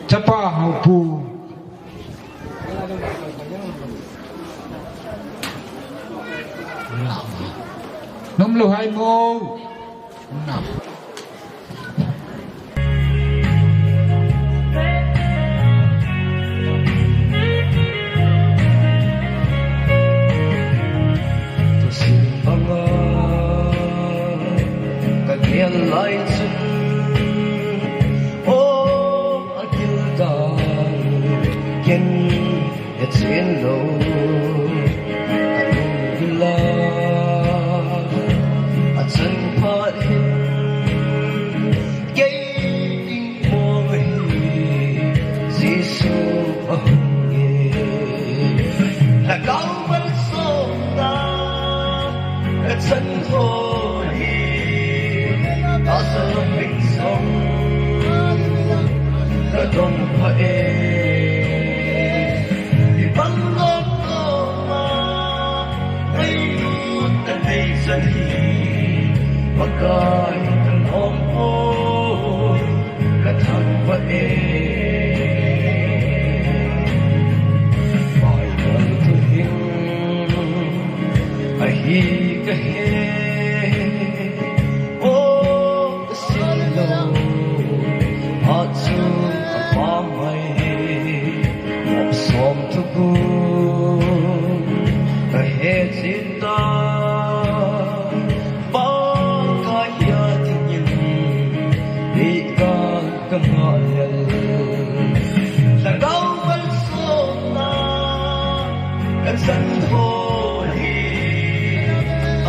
chapa hau pu nôm lu hai mô nằm lại chân ô anh ta kiên nhất chiến đấu anh là anh chân phát hiện cái mùa ngày Giêsu ông nghe là cao vẫn sông ta chân thôi ta sẽ mình sống đã không phải vì băng ngón cô mà ngay lúc ta đây dân hi và cài từng ôm ôi đã thằng vậy mọi người tôi hiểu ai hi cái hết ta bao kaya tingin ikaw kamayan lagaw balsona kan san holi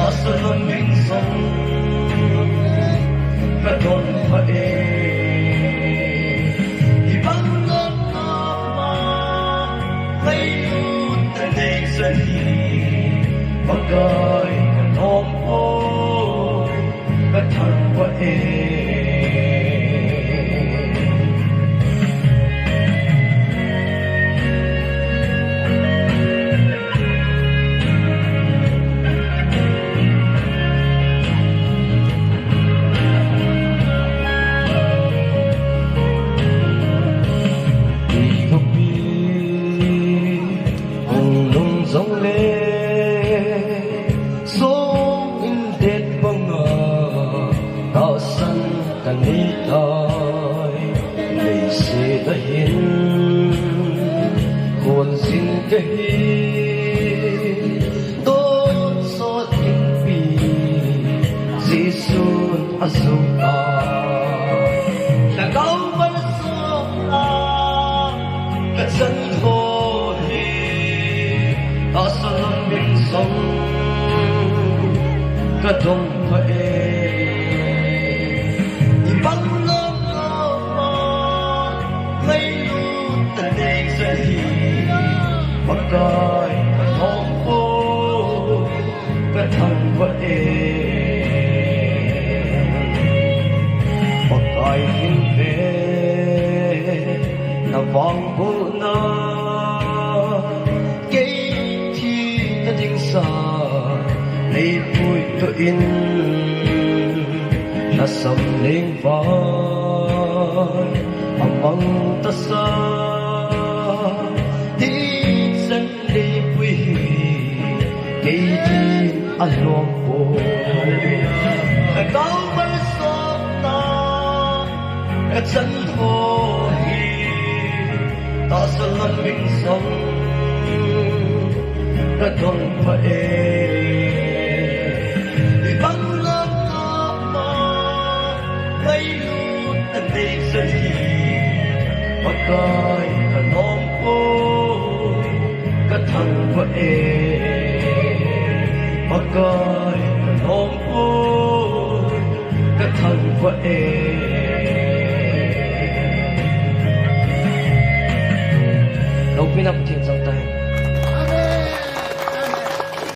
asalon minsan kadon pae ibang nama layut tanay sahi bagay kanom ôi kathan wae dòng lệ sống in đẹp bằng tạo sân cả ní tai lệ sẽ đã hiện hồn xin cái tôi so tình vì Giêsu azul là cao vẫn sống là chân thôi asalong min song kadong pae ibang nama layut tanay sahi bagay kanom po katang pae bagay hindi na vang po na sa lấy vui tôi in là sầm lên vai among ta sa đi dân đi vui cây chi alom po là cao vẫn sống ta là chân thôi ta sẽ lần mình sống đã không phải vì băng ngất mà gây lút tình đi sẽ gì mà coi cả non ôi cả thằng vậy mà coi cả non ôi cả thằng vậy đâu biết năm thiên trong tay